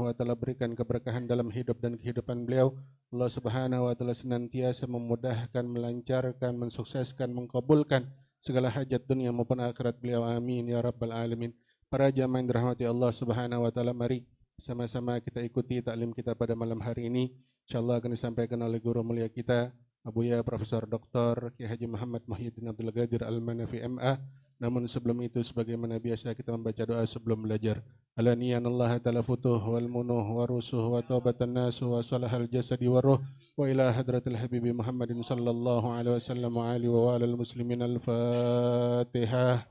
wa ta'ala berikan keberkahan dalam hidup dan kehidupan beliau. Allah Subhanahu wa ta'ala senantiasa memudahkan, melancarkan, mensukseskan, mengkabulkan segala hajat dunia maupun akhirat beliau. Amin ya rabbal alamin. Para jamaah yang dirahmati Allah Subhanahu wa ta'ala, mari sama-sama kita ikuti taklim kita pada malam hari ini. Insyaallah akan disampaikan oleh guru mulia kita Abuya Profesor Dr. Ki Haji Muhammad Muhyiddin Abdul Ghadir Al-Manafi MA. Namun sebelum itu sebagaimana biasa kita membaca doa sebelum belajar. Alaniyan Allah ta'ala futuh wal munuh wa rusuh wa taubatan nasu wa salahal jasadi wa ruh wa ila hadratil habibi Muhammadin sallallahu alaihi wasallam wa alihi wa alal muslimin al-fatihah.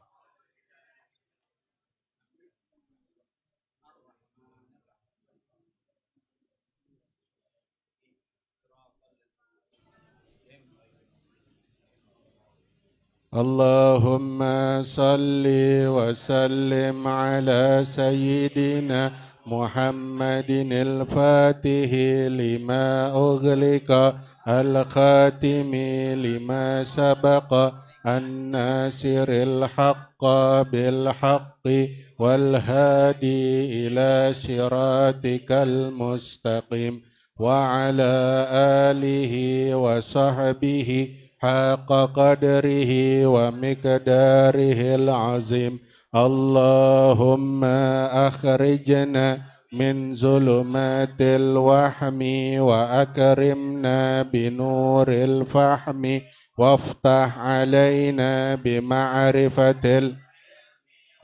اللهم صل وسلم على سيدنا محمد الفاتح لما أغلق الخاتم لما سبق الناصر الحق بالحق والهادي إلى صراطك المستقيم وعلى آله وصحبه حق قدره ومقداره العظيم. اللهم أخرجنا من ظلمات الوهم وأكرمنا بنور الفهم وافتح علينا بمعرفة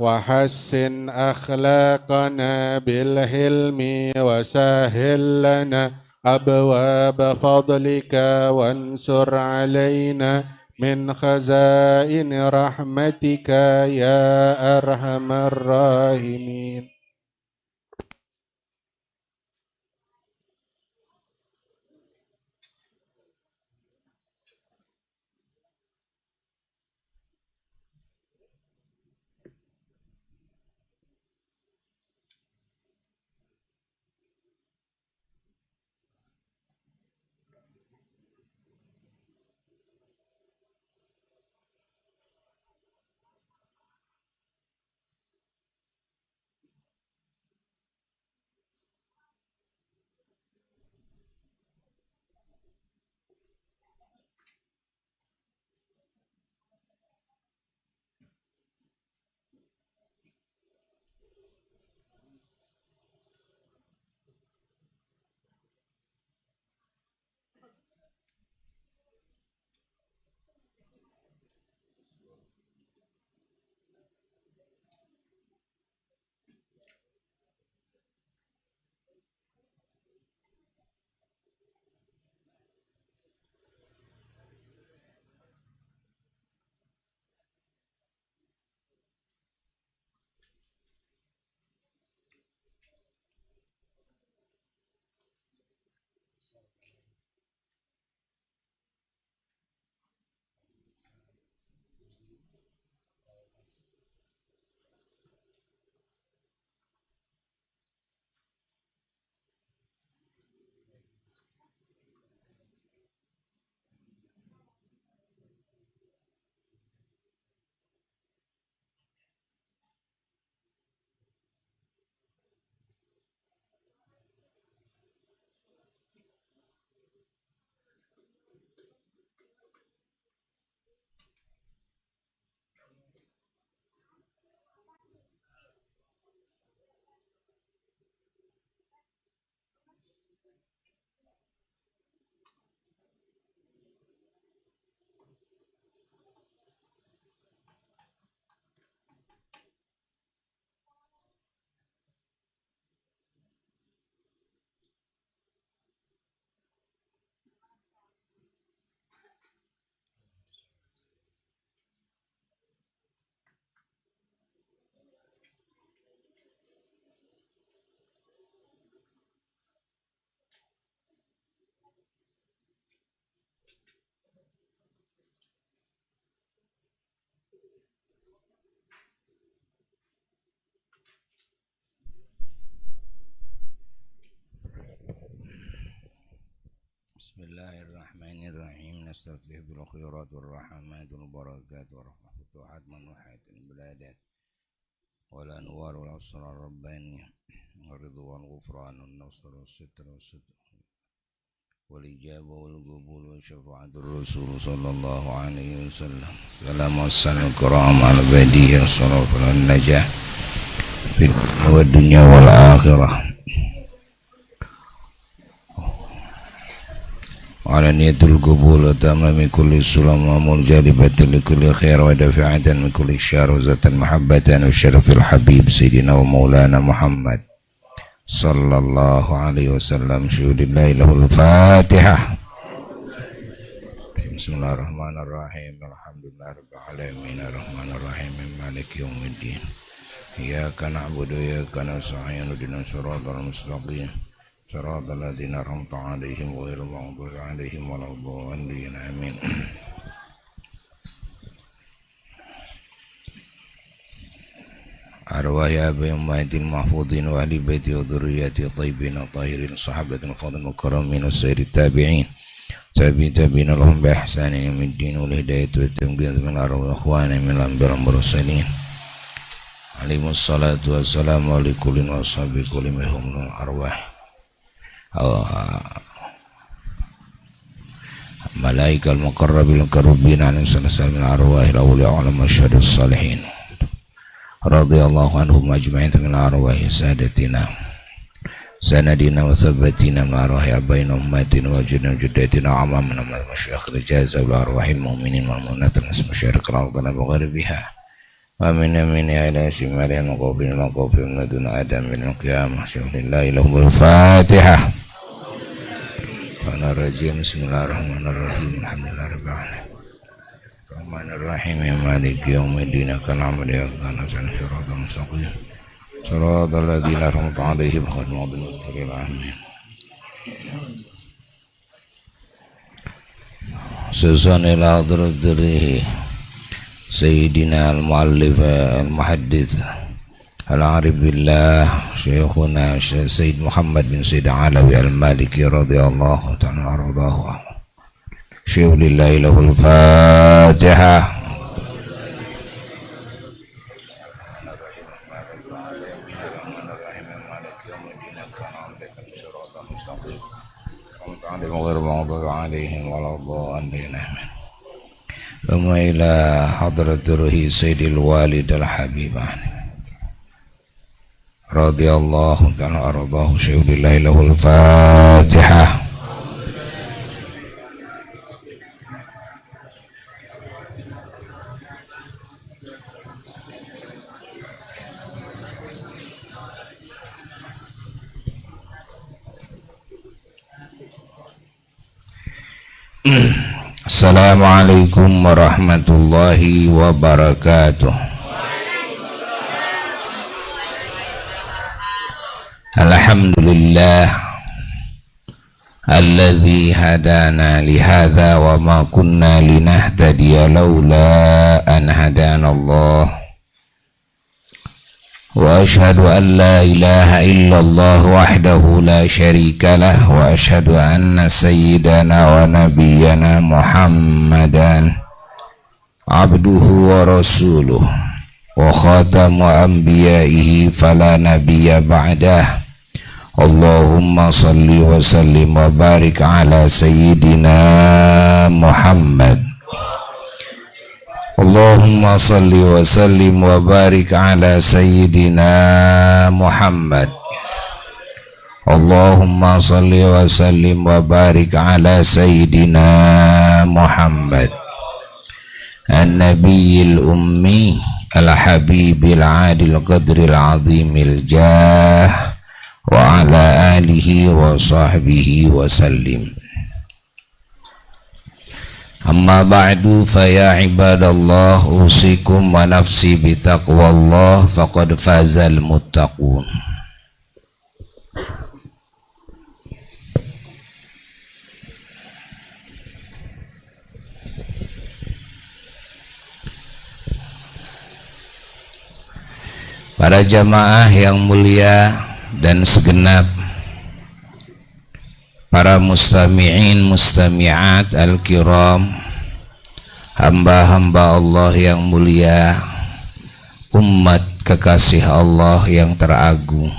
وحسن أخلاقنا بالحلم وسهل لنا أبواب فضلك وانصر علينا من خزائن رحمتك يا أرحم الراحمين. Bismillahirrahmanirrahim. Nasta'fih bil khairat wal rahmatul barakat wa rahmatullahi man wahatin biladat. والأنوار والأسرار الربانية والرضوان والغفران والنصر والستر والصدق والإجابة والقبول وشفاعة الرسول صلى الله عليه وسلم. السلام والسلام الكرام على البديع الصلاة والنجاح في الدنيا والآخرة وعلى نية القبول وتمام كل سلام ومرجلبة لكل خير ودفعة من كل شر وزة محبة وشرف الحبيب سيدنا ومولانا محمد صلى الله عليه وسلم. شهود الله له الفاتحة. بسم الله الرحمن الرحيم. الحمد لله رب العالمين الرحمن الرحيم مالك يوم الدين. إياك نعبد وإياك نستعين اهدنا الصراط المستقيم صراط الذين أنعمت عليهم غير المغضوب عليهم ولا الضالين آمين. أرواح آبائي أمهات المحفوظين وأهل بيتي وذرياتي الطيبين الطاهرين الصحابة الفضل المكرمين والسير التابعين تابعين لهم بإحسان يوم الدين والهداية والتنقيذ من أرواح إخواني من الأنبياء والمرسلين عليهم الصلاة والسلام على كل وأصحاب كل منهم الأرواح ملائكة المقربين الكروبين عليهم السلام من الأرواح الأولياء والمشهد الصالحين رضي الله عنهم أجمعين من أرواح سادتنا سندنا وثبتنا من أرواح أبائنا وأمهاتنا وجدنا وجداتنا وعمامنا من المشايخ الجازة والأرواح المؤمنين والمؤمنات من مشارق الأرض وغربها ومن يمينها إلى شمالها المقابل من دون آدم من القيامة. شهد الله لهم الفاتحة. الرجيم. بسم الله الرحمن الرحيم. الحمد لله رب العالمين الرحمن الرحيم مالك يوم الدين إياك نعبد وإياك نستعين صراط المستقيم صراط الذين أنعمت عليهم غير المغضوب عليهم. سوسن إلى حضرته سيدنا المؤلف المحدث العارف بالله شيخنا سيد محمد بن سيد علوي المالكي رضي الله تعالى عنه. شيخ لله له الفاتحة. غير المغضوب عليهم ولا الضالين. ثم إلى حضرة روح سيد الوالد الحبيب رضي الله تعالى أرضاه. شيخ لله له الفاتحة. Assalamualaikum warahmatullahi wabarakatuh. Alhamdulillah alladzi hadana lihadza wa ma kunna linahtadiya laula an hadana Allah. وأشهد أن لا إله إلا الله وحده لا شريك له وأشهد أن سيدنا ونبينا محمدا عبده ورسوله وخاتم أنبيائه فلا نبي بعده. اللهم صل وسلم وبارك على سيدنا محمد. Allahumma salli wa sallim wa barik ala sayyidina Muhammad. Allahumma salli wa sallim wa barik ala sayyidina Muhammad. An-Nabiyil Ummi Al-Habibil Adil Qadril Azimil Jah wa ala alihi wa sahbihi wa sallim. Amma ba'du fa ya ibadallah usikum wa nafsi bitaqwallah faqad fazal muttaqun. Para jamaah yang mulia dan segenap para mustami'in mustami'at al-kiram, hamba-hamba Allah yang mulia, umat kekasih Allah yang teragung,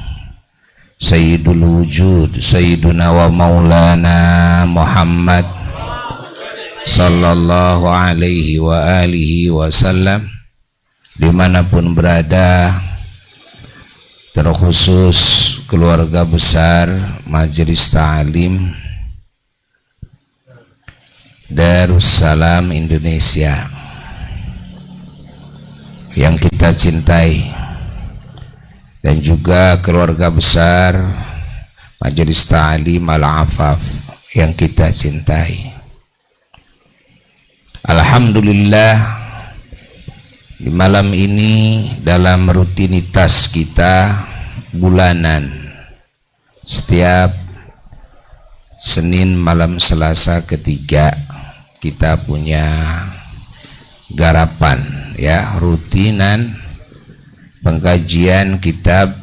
Sayyidul Wujud, Sayyiduna wa Maulana Muhammad sallallahu alaihi wa alihi wasallam, dimanapun berada, terkhusus keluarga besar Majelis Ta'lim Darussalam Indonesia yang kita cintai, dan juga keluarga besar Majelis Ta'lim Al-Afaf yang kita cintai. Alhamdulillah, di malam ini dalam rutinitas kita bulanan, setiap Senin malam Selasa ketiga kita punya garapan, ya, rutinan pengkajian kitab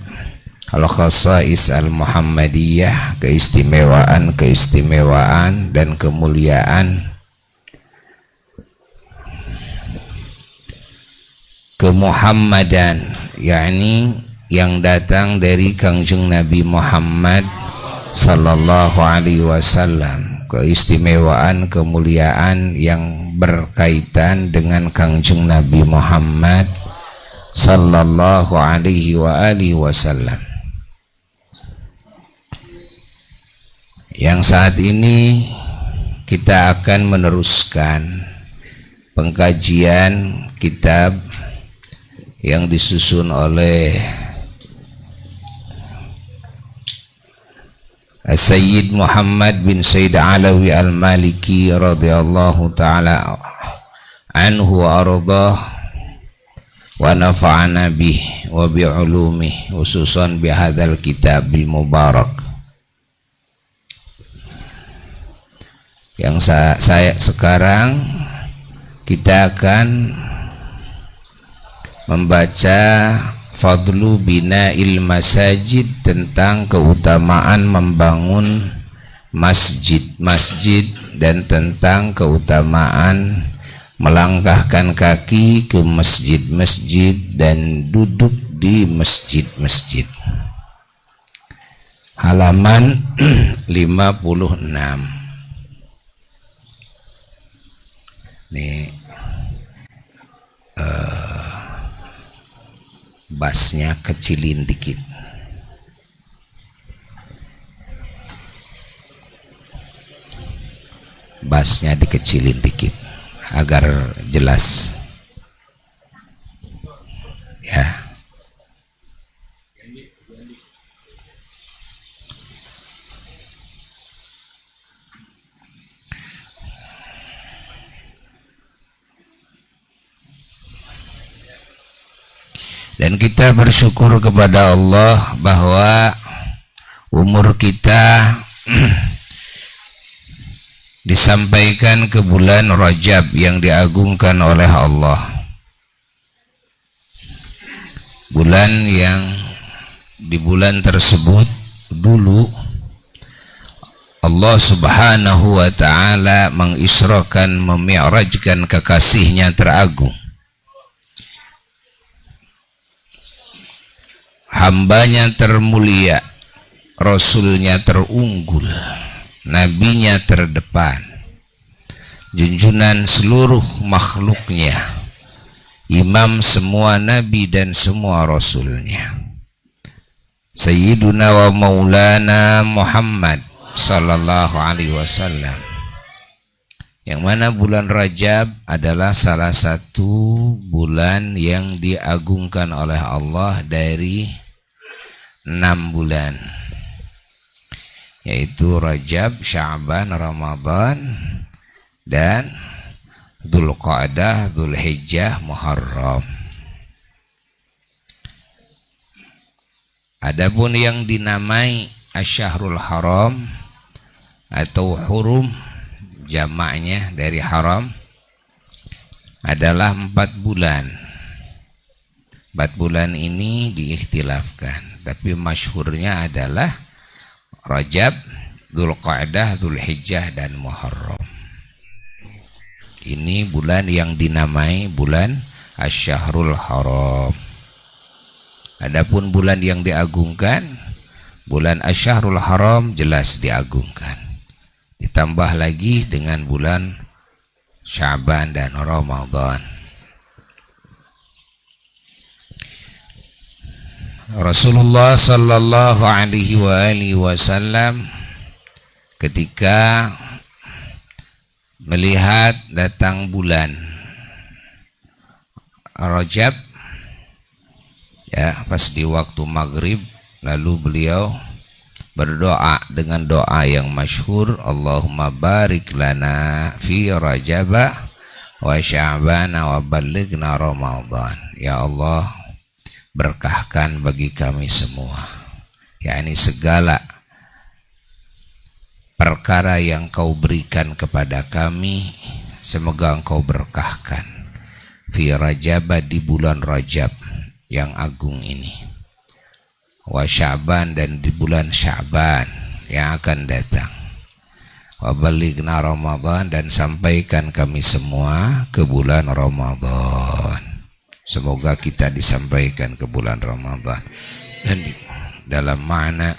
Al-Khasa'is Al-Muhammadiyah, keistimewaan dan kemuliaan kemuhammadan, yakni yang datang dari Kangjeng Nabi Muhammad sallallahu alaihi wasallam, keistimewaan kemuliaan yang berkaitan dengan Kangjeng Nabi Muhammad sallallahu alaihi wa alihi wasallam, yang saat ini kita akan meneruskan pengkajian kitab yang disusun oleh Sayyid Muhammad bin Said Alawi Al-Maliki radhiyallahu ta'ala anhu wa ardah wa nafa'ana bih wa bi'ulumih, khususan bihadzal kitabil mubarak, yang saya sekarang kita akan membaca Fadlu Bina'il Masajid, tentang keutamaan membangun masjid-masjid dan tentang keutamaan melangkahkan kaki ke masjid-masjid dan duduk di masjid-masjid. Halaman 56. Nih basnya kecilin dikit. Basnya dikecilin dikit agar jelas, ya. Dan kita bersyukur kepada Allah bahwa umur kita disampaikan ke bulan Rajab yang diagungkan oleh Allah, bulan yang di bulan tersebut dulu Allah subhanahu wa ta'ala mengisrakan, memi'rajkan kekasihnya teragung, hambanya termulia, rasulnya terunggul, nabinya terdepan, junjunan seluruh makhluknya, imam semua nabi dan semua rasulnya, Sayyiduna wa Maulana Muhammad sallallahu alaihi wasallam, yang mana bulan Rajab adalah salah satu bulan yang diagungkan oleh Allah dari 6 bulan, yaitu Rajab, Sya'ban, Ramadan, dan Dzulqa'dah, Dzulhijjah, Muharram. Adapun yang dinamai Asy-Syahrul Haram atau Hurum, jamaknya dari haram, adalah 4 bulan. 4 bulan ini diikhtilafkan, tapi masyhurnya adalah Rajab, Dzulqa'dah, Dzulhijjah, dan Muharram. Ini bulan yang dinamai bulan Asy-Syahrul Haram. Adapun bulan yang diagungkan, bulan Asy-Syahrul Haram jelas diagungkan. Ditambah lagi dengan bulan Sya'ban dan Ramadan. Rasulullah sallallahu alaihi wasallam ketika melihat datang bulan Rajab, ya, pas di waktu maghrib, lalu beliau berdoa dengan doa yang masyhur, Allahumma barik lana fi Rajaba wa Sya'bana wa ballighna Ramadan. Ya Allah, berkahkan bagi kami semua, yakni segala perkara yang kau berikan kepada kami, semoga engkau berkahkan fi Rajab, di bulan Rajab yang agung ini, wa Sya'ban, dan di bulan Sya'ban yang akan datang, wa balighna Ramadan, dan sampaikan kami semua ke bulan Ramadan. Semoga kita disampaikan ke bulan Ramadan, dan dalam makna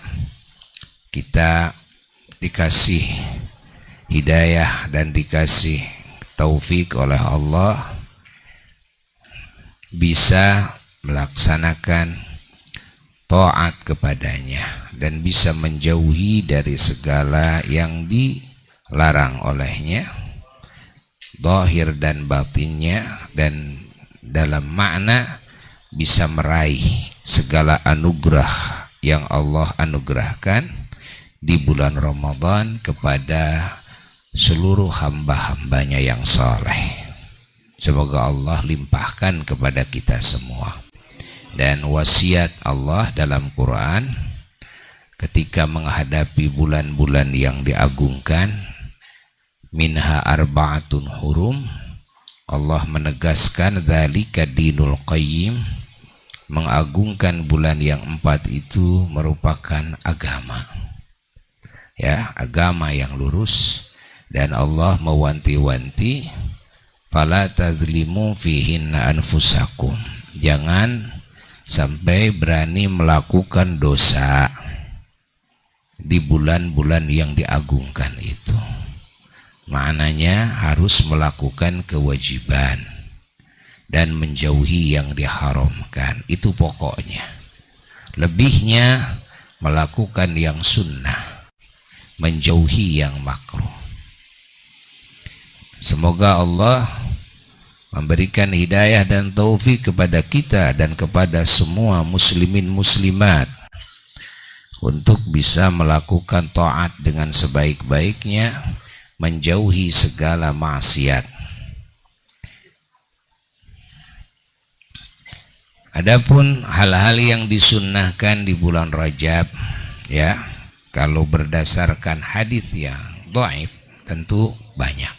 kita dikasih hidayah dan dikasih taufik oleh Allah, bisa melaksanakan taat kepadanya dan bisa menjauhi dari segala yang dilarang olehnya, zahir dan batinnya, dan dalam makna bisa meraih segala anugerah yang Allah anugerahkan di bulan Ramadan kepada seluruh hamba-hambanya yang saleh. Semoga Allah limpahkan kepada kita semua. Dan wasiat Allah dalam Quran ketika menghadapi bulan-bulan yang diagungkan, minha arba'atun hurum, Allah menegaskan dzalika dinul qayyim, mengagungkan bulan yang 4 itu merupakan agama, ya, agama yang lurus. Dan Allah mewanti-wanti, fala tadzlimu fihinna anfusakum, jangan sampai berani melakukan dosa di bulan-bulan yang diagungkan itu. Maknanya harus melakukan kewajiban dan menjauhi yang diharamkan, itu pokoknya. Lebihnya melakukan yang sunnah, menjauhi yang makruh. Semoga Allah memberikan hidayah dan taufik kepada kita dan kepada semua muslimin muslimat untuk bisa melakukan taat dengan sebaik-baiknya, menjauhi segala maksiat. Adapun hal-hal yang disunnahkan di bulan Rajab, ya, kalau berdasarkan hadis yang dhaif tentu banyak.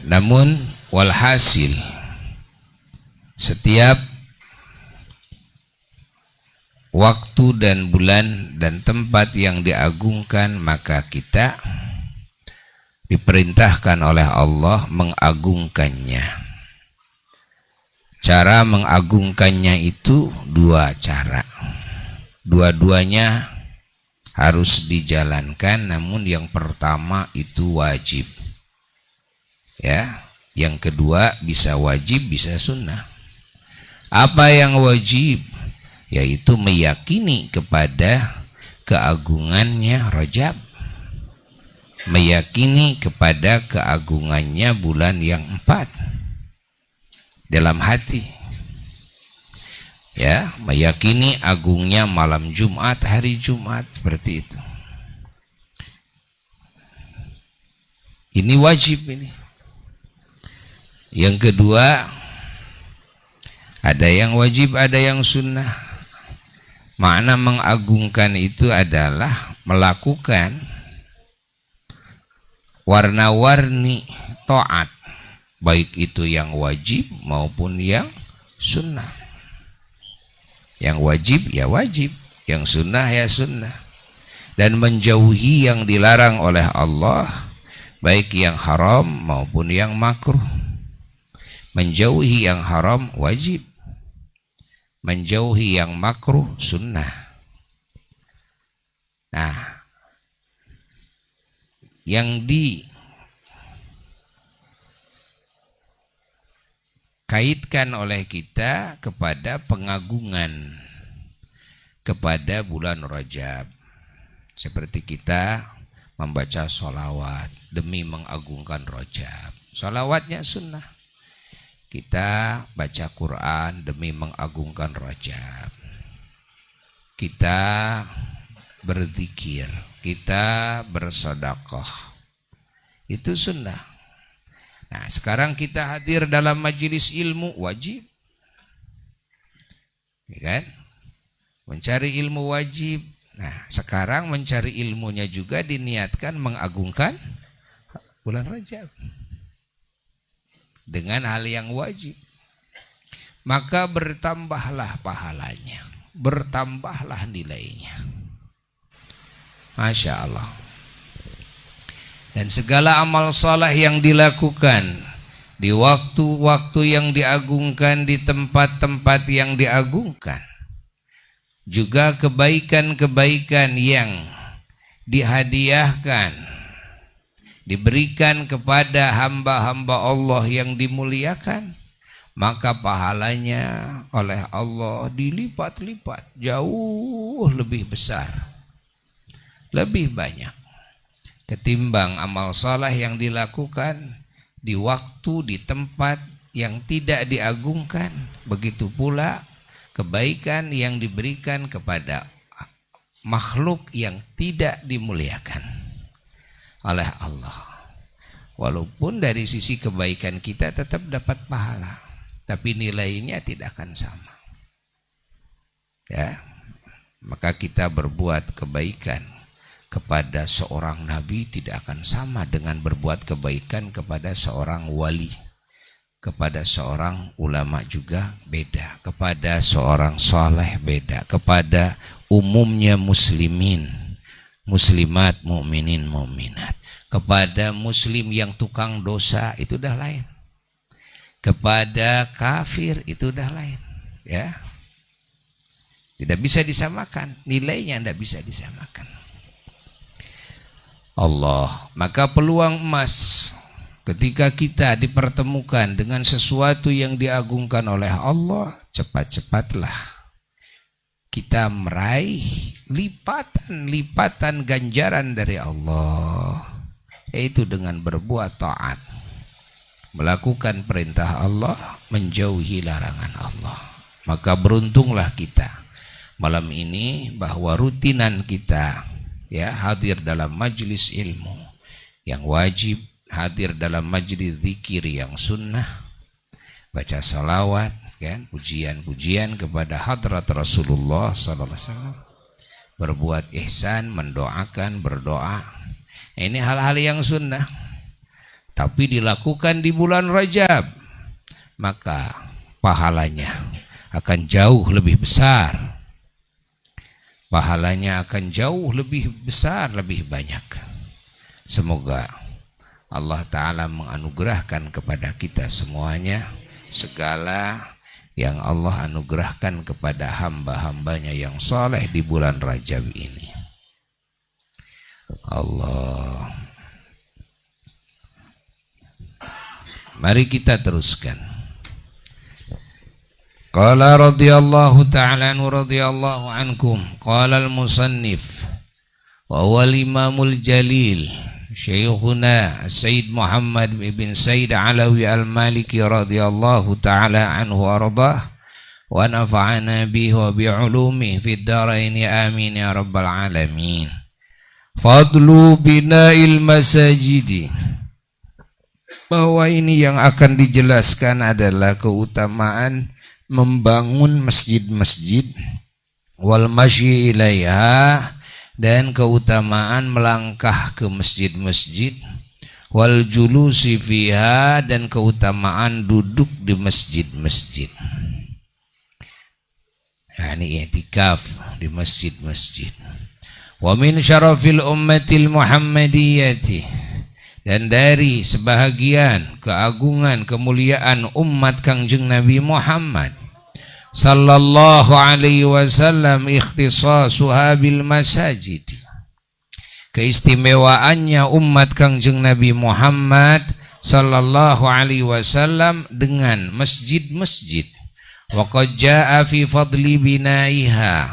Namun walhasil, setiap waktu dan bulan dan tempat yang diagungkan, maka kita diperintahkan oleh Allah mengagungkannya. Cara mengagungkannya itu dua cara, dua-duanya harus dijalankan, namun yang pertama itu wajib, ya, yang kedua bisa wajib bisa sunnah. Apa yang wajib? Yaitu meyakini kepada keagungannya Rajab, meyakini kepada keagungannya bulan yang 4 dalam hati, ya, meyakini agungnya malam Jumat, hari Jumat, seperti itu. Ini wajib ini. Yang kedua, ada yang wajib, ada yang sunnah. Makna mengagungkan itu adalah melakukan warna-warni taat, baik itu yang wajib maupun yang sunnah. Yang wajib ya wajib, yang sunnah ya sunnah. Dan menjauhi yang dilarang oleh Allah, baik yang haram maupun yang makruh. Menjauhi yang haram wajib. Menjauhi yang makruh sunnah. Nah, yang dikaitkan oleh kita kepada pengagungan kepada bulan Rajab, seperti kita membaca sholawat demi mengagungkan Rajab. Sholawatnya sunnah. Kita baca Quran demi mengagungkan Rajab. Kita berzikir, kita bersedekah, itu sunnah. Nah, sekarang kita hadir dalam majelis ilmu wajib, ya kan? Mencari ilmu wajib. Nah, sekarang mencari ilmunya juga diniatkan mengagungkan bulan Rajab dengan hal yang wajib. Maka bertambahlah pahalanya, bertambahlah nilainya. Masya Allah. Dan segala amal saleh yang dilakukan di waktu-waktu yang diagungkan, di tempat-tempat yang diagungkan, juga kebaikan-kebaikan yang dihadiahkan, diberikan kepada hamba-hamba Allah yang dimuliakan, maka pahalanya oleh Allah dilipat-lipat jauh lebih besar, lebih banyak ketimbang amal saleh yang dilakukan di waktu, di tempat yang tidak diagungkan. Begitu pula kebaikan yang diberikan kepada makhluk yang tidak dimuliakan oleh Allah. Walaupun dari sisi kebaikan kita tetap dapat pahala, tapi nilainya tidak akan sama. Ya, maka kita berbuat kebaikan kepada seorang nabi tidak akan sama dengan berbuat kebaikan kepada seorang wali. Kepada seorang ulama juga beda, kepada seorang soleh beda, kepada umumnya muslimin, muslimat, mukminin, mukminat, kepada muslim yang tukang dosa itu udah lain, kepada kafir itu udah lain, ya. Tidak bisa disamakan, nilainya tidak bisa disamakan. Allah, maka peluang emas ketika kita dipertemukan dengan sesuatu yang diagungkan oleh Allah, cepat-cepatlah kita meraih lipatan-lipatan ganjaran dari Allah, yaitu dengan berbuat taat, melakukan perintah Allah, menjauhi larangan Allah. Maka beruntunglah kita malam ini bahwa rutinan kita ya hadir dalam majelis ilmu yang wajib, hadir dalam majlis zikir yang sunnah, baca salawat, kan, pujian-pujian kepada hadrat Rasulullah sallallahu alaihi wasallam, berbuat ihsan, mendoakan, berdoa. Ini hal-hal yang sunnah, tapi dilakukan di bulan Rajab, maka pahalanya akan jauh lebih besar. Pahalanya akan jauh lebih besar, lebih banyak. Semoga Allah Ta'ala menganugerahkan kepada kita semuanya segala yang Allah anugerahkan kepada hamba-hambanya yang soleh di bulan Rajab ini. Allah. Mari kita teruskan. Qala radhiyallahu ta'ala anhu radhiyallahu ankum. Qala al-musannif wa huwa al-imamul jalil Syekhuna Sayyid Muhammad bin Sayyid Alawi al-Maliki radhiyallahu ta'ala anhu ardah wa nafa'ana bihi wa bi'ulumihi fid dharain amin ya rabbal alamin. Fadlu bina'il masajidi, bahwa ini yang akan dijelaskan adalah keutamaan membangun masjid-masjid, wal masyi ilaiha, dan keutamaan melangkah ke masjid-masjid, wal julusi fiha, dan keutamaan duduk di masjid-masjid. Yani i'tikaf di masjid-masjid. Wa min syarafil ummatil muhammadiyati, dan dari sebahagian keagungan kemuliaan umat Kangjeng Nabi Muhammad sallallahu alaihi wasallam ikhtisasuha bil masajid, keistimewaannya umat Kangjeng Nabi Muhammad sallallahu alaihi wasallam dengan masjid-masjid. Wa qad jaa fi fadli binaiha,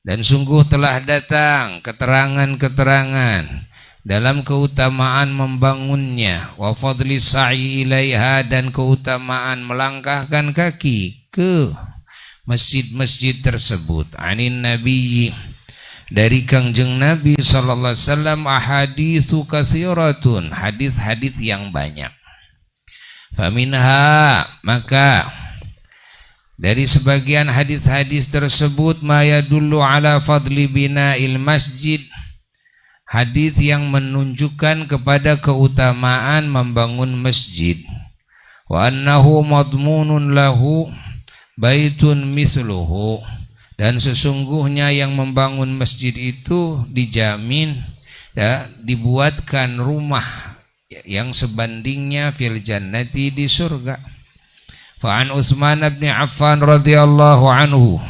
dan sungguh telah datang keterangan-keterangan dalam keutamaan membangunnya. Wa fadli sa'i ilaiha, dan keutamaan melangkahkan kaki ke masjid-masjid tersebut. Anin nabiyyi, dari Kangjeng Nabi sallallahu alaihi wasallam, ahaditsu katsiratun, hadis-hadis yang banyak. Faminha, maka dari sebagian hadis-hadis tersebut, ma yadullu ala fadli bina'il masjid, hadis yang menunjukkan kepada keutamaan membangun masjid. Wa annahu madmunun lahu baitun misluhu, dan sesungguhnya yang membangun masjid itu dijamin, ya, dibuatkan rumah yang sebandingnya fil jannati, di surga. Fa'an Utsman bin Affan radhiyallahu anhu,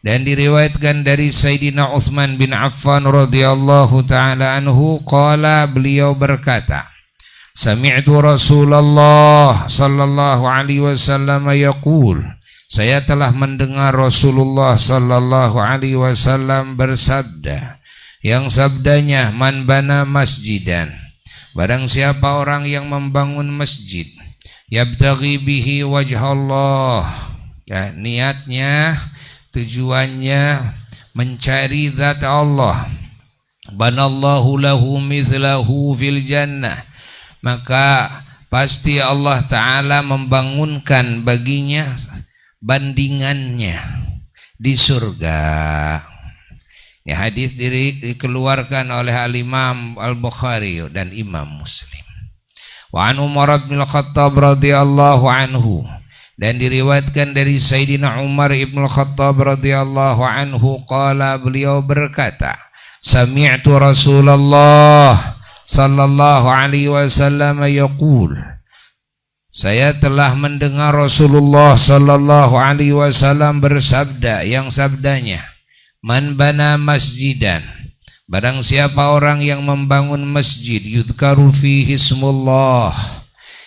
dan diriwayatkan dari Sayyidina Utsman bin Affan radhiyallahu taala anhu, qala, beliau berkata, sami'tu Rasulullah sallallahu alaihi wasallam yaqul, saya telah mendengar Rasulullah sallallahu alaihi wasallam bersabda, yang sabdanya, man bana masjidan, barang siapa orang yang membangun masjid, yabtaghi bihi wajhallah, ya, niatnya, tujuannya mencari zat Allah, banallahu lahu mithlahu fil jannah, maka pasti Allah Ta'ala membangunkan baginya bandingannya di surga. Ya, hadis dikeluarkan oleh Al-Imam Al-Bukhari dan Imam Muslim. Wa an Umar bin Al-Khattab radhiyallahu anhu, dan diriwayatkan dari Sayyidina Umar ibn Al-Khattab radhiyallahu anhu, qala, beliau berkata, sami'tu Rasulullah sallallahu alaihi wasallam yaqul, saya telah mendengar Rasulullah sallallahu alaihi wasallam bersabda, yang sabdanya, man bana masjidan, barang siapa orang yang membangun masjid, yudhkaru fihi ismullah,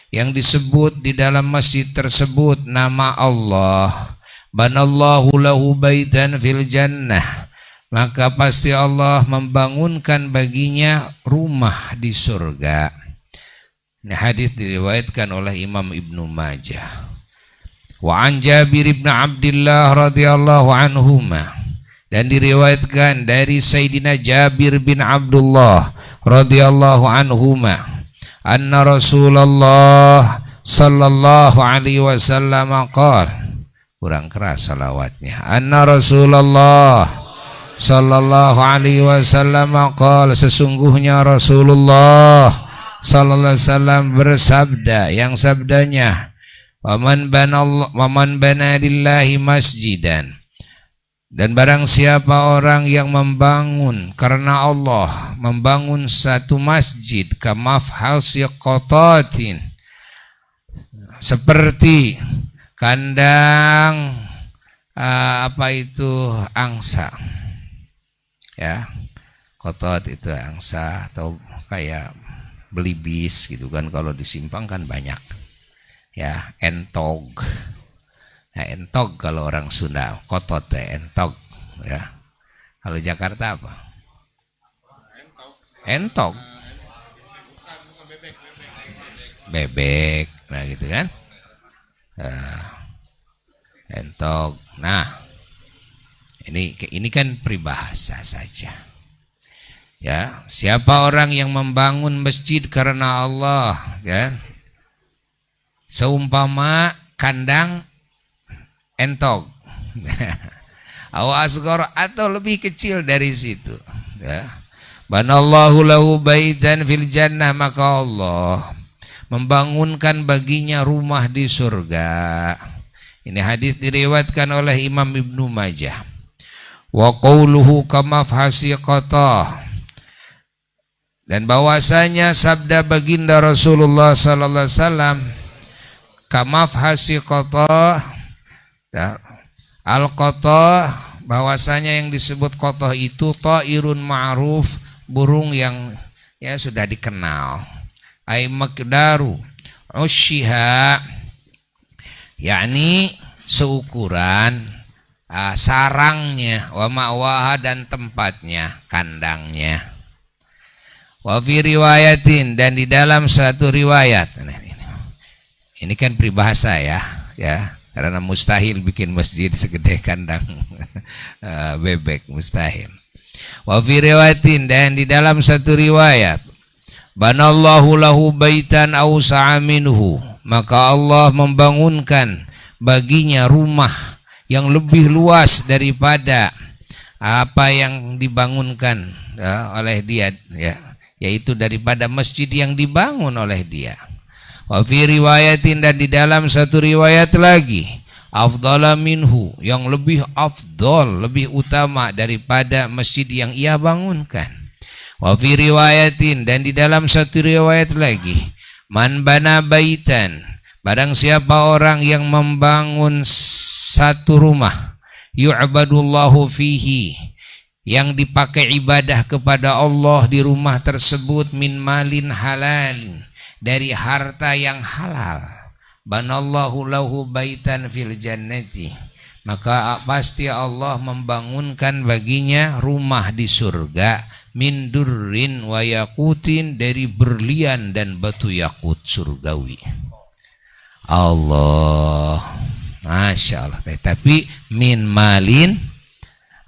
yang disebut di dalam masjid tersebut nama Allah, banallahu lahu baitan fil jannah, maka pasti Allah membangunkan baginya rumah di surga. Ini hadis diriwayatkan oleh Imam Ibnu Majah. Wa an Jabir bin Abdullah radhiyallahu anhuma, dan diriwayatkan dari Sayyidina Jabir bin Abdullah radhiyallahu anhuma, anna Rasulullah sallallahu alaihi wasallam qala, kurang keras salawatnya, anna Rasulullah sallallahu alaihi wasallam qala, sesungguhnya Rasulullah sallallahu alaihi wasallam bersabda, yang sabdanya, waman bana lillahi masjidan, dan barang siapa orang yang membangun karena Allah, membangun satu masjid, kamafhasi qatatin, seperti kandang angsa, ya, qatat itu angsa, atau kayak belibis gitu kan, kalau di Simpang kan banyak, ya, entog. Nah, entog kalau orang Sunda, kotot ya, entog, ya. Kalau Jakarta apa? Entog. Bebek, nah gitu kan. Entog. Nah, ini kan peribahasa saja. Ya, siapa orang yang membangun masjid karena Allah, ya, seumpama kandang entog, asghar, atau lebih kecil dari situ, ya, banallahu lahu baitan fil jannah, maka Allah membangunkan baginya rumah di surga. Ini hadis diriwayatkan oleh Imam Ibnu Majah. Wa qawluhu kamafhasi qatah, Dan bahwasanya sabda baginda Rasulullah sallallahu alaihi wasallam kamafhasi qata al-qata, bahwasanya yang disebut qata itu ta'irun ma'ruf, burung yang ya sudah dikenal. Ai maqdaru ushiha, yakni seukuran sarangnya, wa ma'waha dan tempatnya, kandangnya. Wa fi riwayatin, dan di dalam satu riwayat. Ini kan peribahasa ya, karena mustahil bikin masjid segede kandang bebek, mustahil. Wa fi riwayatin, dan di dalam satu riwayat, banallahu lahu baitan awsa'a minhu, maka Allah membangunkan baginya rumah yang lebih luas daripada apa yang dibangunkan oleh dia, yaitu daripada masjid yang dibangun oleh dia. Wa fi riwayatin, dan di dalam satu riwayat lagi, afdala minhu, yang lebih afdal, lebih utama daripada masjid yang ia bangunkan. Wa fi riwayatin, dan di dalam satu riwayat lagi, man bana baitan, barang siapa orang yang membangun satu rumah, yu'badullahu fihi, yang dipakai ibadah kepada Allah di rumah tersebut, min malin halal, dari harta yang halal, banallahu lahu baitan fil jannati, maka pasti Allah membangunkan baginya rumah di surga, min durrin wa yaqutin, dari berlian dan batu yakut surgawi. Allah, Masya Allah. Tapi min malin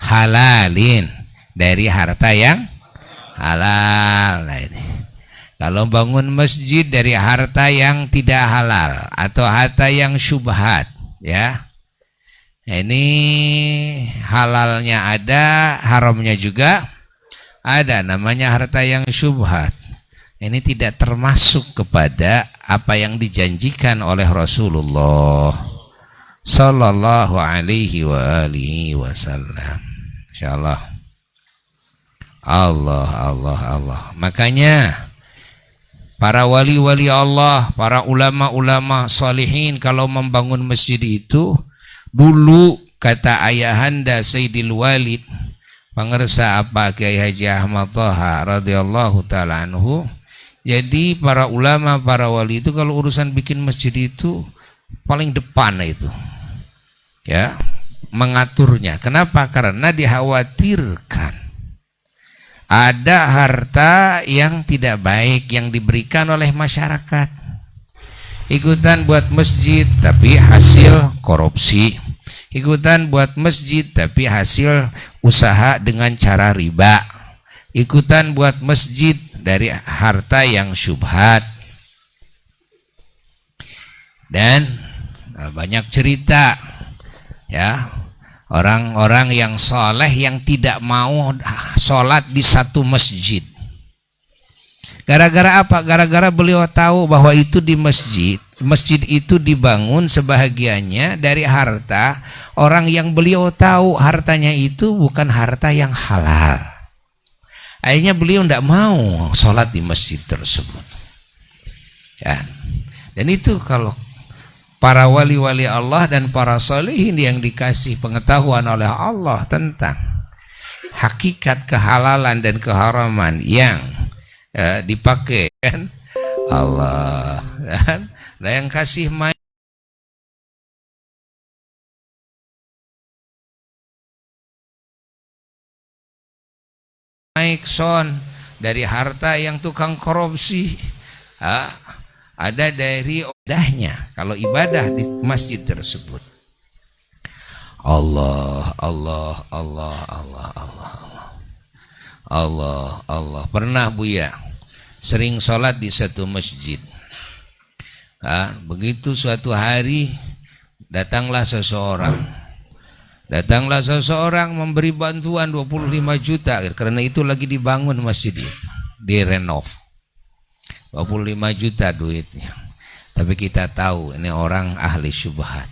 halalin, dari harta yang halal. Nah ini, kalau bangun masjid dari harta yang tidak halal atau harta yang syubhat, ya, ini halalnya ada, haramnya juga ada, namanya harta yang syubhat. Ini tidak termasuk kepada apa yang dijanjikan oleh Rasulullah sallallahu alaihi wa alihi wasallam. Insyaallah. Allah. Makanya para wali-wali Allah, para ulama-ulama salihin kalau membangun masjid itu, dulu kata ayahanda Sayyidil Walid, pangersa apa Kiai Haji Ahmad Thaha radhiyallahu taala anhu, jadi para ulama, para wali itu kalau urusan bikin masjid itu paling depan itu, ya, mengaturnya. Kenapa? Karena dikhawatirkan ada harta yang tidak baik yang diberikan oleh masyarakat, ikutan buat masjid tapi hasil korupsi, ikutan buat masjid tapi hasil usaha dengan cara riba, ikutan buat masjid dari harta yang syubhat. Dan banyak cerita, ya, orang-orang yang soleh yang tidak mau sholat di satu masjid. Gara-gara apa? Gara-gara beliau tahu bahwa itu di masjid itu dibangun sebahagiannya dari harta orang yang beliau tahu hartanya itu bukan harta yang halal. Akhirnya beliau tidak mau sholat di masjid tersebut, ya. Dan itu kalau para wali-wali Allah dan para sholihin yang dikasih pengetahuan oleh Allah tentang hakikat kehalalan dan keharaman yang dipakai, kan, Allah, kan? Nah, yang kasih naik sound dari harta yang tukang korupsi, ada dari ibadahnya. Kalau ibadah di masjid tersebut, Allah. Pernah Buya sering sholat di satu masjid. Begitu suatu hari datanglah seseorang memberi bantuan 25 juta, karena itu lagi dibangun masjid itu, direnov, 25 juta duitnya. Tapi kita tahu ini orang ahli syubhat.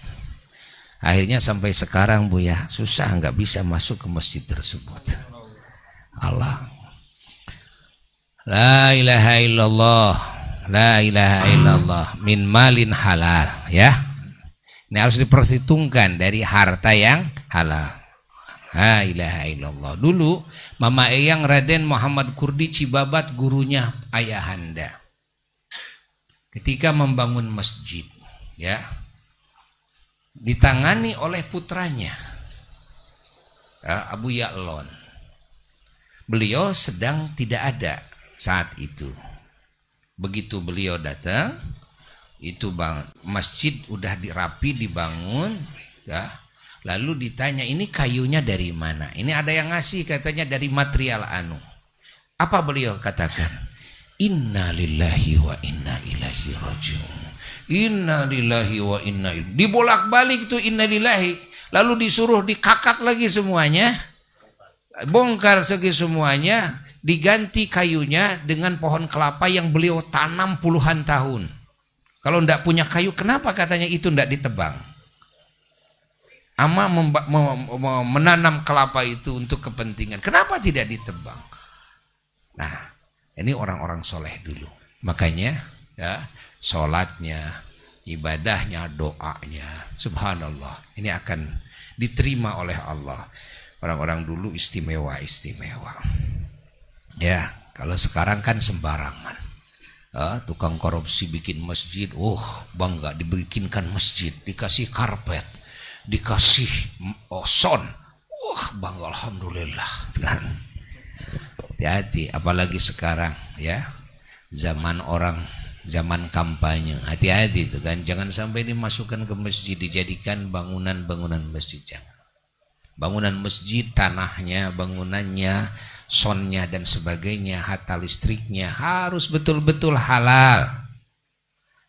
Akhirnya sampai sekarang Buya susah, nggak bisa masuk ke masjid tersebut. Allah. La ilaha illallah, la ilaha illallah min malin halal, ya. Ini harus diperhitungkan dari harta yang halal. La ilaha illallah. Dulu Mama Eyang Raden Muhammad Kurdi Cibabat, gurunya ayahanda, ketika membangun masjid, ya, ditangani oleh putranya, Abu Ya'lon. Beliau sedang tidak ada saat itu. Begitu beliau datang, itu masjid udah dirapi, dibangun, ya. Lalu ditanya, ini kayunya dari mana? Ini ada yang ngasih, katanya dari material anu. Apa beliau katakan? Inna lillahi wa inna ilaihi rajiun. Inna lillahi wa inna ilaihi. Dibolak-balik tuh inna lillahi. Lalu disuruh dikakat lagi semuanya. Bongkar segi semuanya, diganti kayunya dengan pohon kelapa yang beliau tanam puluhan tahun. Kalau tidak punya kayu, kenapa katanya itu tidak ditebang? Ama menanam kelapa itu untuk kepentingan, kenapa tidak ditebang? Nah, ini orang-orang soleh dulu. Makanya ya, sholatnya, ibadahnya, doanya, subhanallah, ini akan diterima oleh Allah. Orang-orang dulu istimewa. Ya, kalau sekarang kan sembarangan. Tukang korupsi bikin masjid, bangga dibikinkan masjid, dikasih karpet, dikasih son, bangga, alhamdulillah kan. Hati-hati, apalagi sekarang ya, zaman kampanye, hati-hati itu kan, jangan sampai dimasukkan ke masjid, dijadikan bangunan masjid, jangan. Bangunan masjid, tanahnya, bangunannya, sonnya dan sebagainya, hatta listriknya harus betul-betul halal.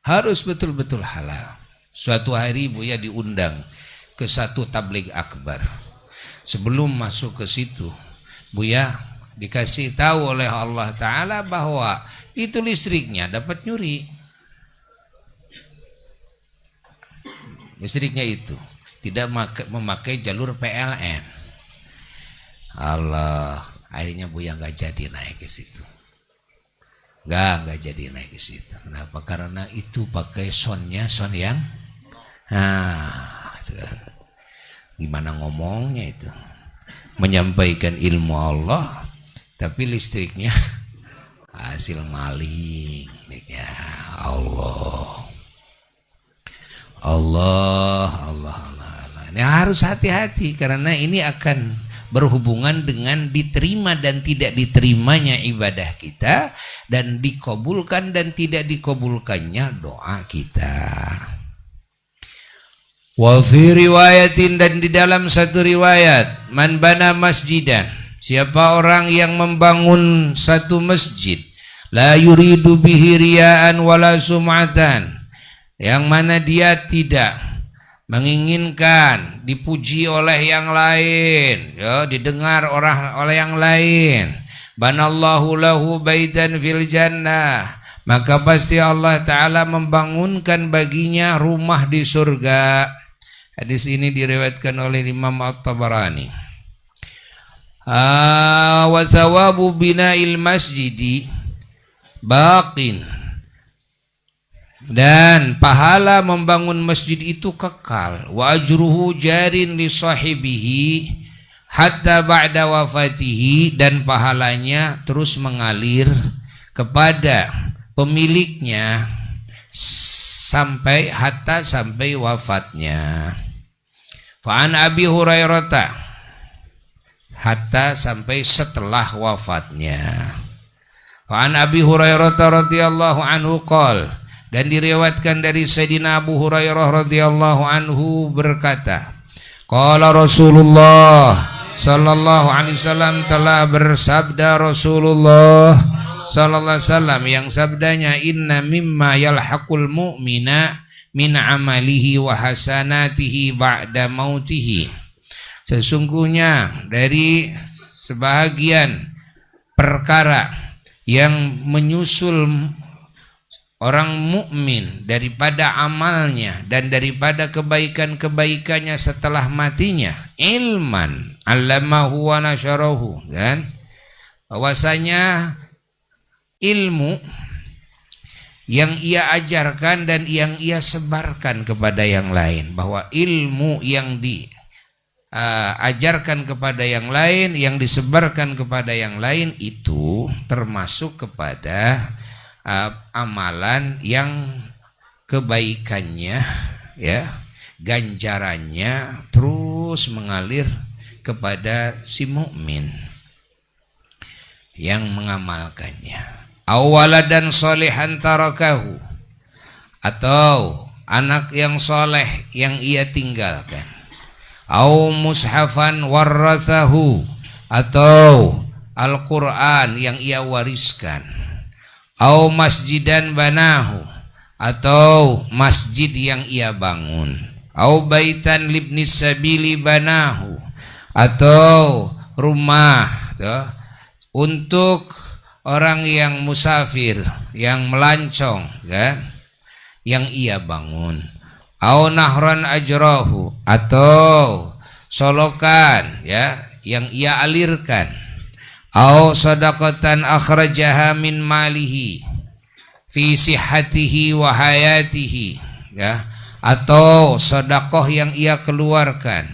Harus betul-betul halal. Suatu hari Buya diundang ke satu tabligh akbar. Sebelum masuk ke situ, Buya dikasih tahu oleh Allah Ta'ala bahwa itu listriknya dapat nyuri. Listriknya itu tidak memakai jalur PLN. Allah, akhirnya Buya nggak jadi naik ke situ. Nggak jadi naik ke situ. Kenapa? Karena itu pakai son yang gimana ngomongnya itu, menyampaikan ilmu Allah, tapi listriknya hasil maling. Ya Allah. Ini harus hati-hati karena ini akan berhubungan dengan diterima dan tidak diterimanya ibadah kita, dan dikabulkan dan tidak dikabulkannya doa kita. Wa fi riwayatin, dan di dalam satu riwayat, man bana masjidan, siapa orang yang membangun satu masjid, la yuridu bihi riya'an wala sum'atan, yang mana dia tidak menginginkan dipuji oleh yang lain, ya, didengar oleh yang lain, banallahu lahu baitan fil jannah, maka pasti Allah Ta'ala membangunkan baginya rumah di surga. Hadis ini diriwayatkan oleh Imam At-Tabarani. Wa thawabu bina'il masjidi baqin, dan pahala membangun masjid itu kekal. Wa ajruhu jarin li sahibihi hatta ba'da wafatihi, dan pahalanya terus mengalir kepada pemiliknya sampai wafatnya. Fa'an Abi Hurairah, hatta sampai setelah wafatnya. Fa'an Abi Hurairah radhiyallahu anhu qol, dan diriwayatkan dari Sayyidina Abu Hurairah radhiyallahu anhu berkata, qala Rasulullah sallallahu alaihi wasallam, telah bersabda Rasulullah sallallahu alaihi wasallam, yang sabdanya, inna mimma yalhaqul mu'mina min amalihi wa hasanatihi ba'da mautihi, sesungguhnya dari sebahagian perkara yang menyusul orang mukmin daripada amalnya dan daripada kebaikan-kebaikannya setelah matinya, ilman allamahu wa nasyarahu, kan, bahwasanya ilmu yang ia ajarkan dan yang ia sebarkan kepada yang lain, bahwa ilmu yang diajarkan kepada yang lain, yang disebarkan kepada yang lain itu termasuk kepada amalan yang kebaikannya, ya, ganjarannya terus mengalir kepada si mukmin yang mengamalkannya. Awaladan solehan tarakahu, atau anak yang soleh yang ia tinggalkan. Au mushafan warrathahu, atau Al-Quran yang ia wariskan. Au masjidan banahu, atau masjid yang ia bangun. Au baitan libnis sabili banahu, atau rumah untuk orang yang musafir, yang melancong, kan, yang ia bangun. Au nahran ajrahu, atau solokan, ya, yang ia alirkan. Au sadaqatan akhrajaha min malihi fi sihhatihi wa hayatihi, ya, atau sedekah yang ia keluarkan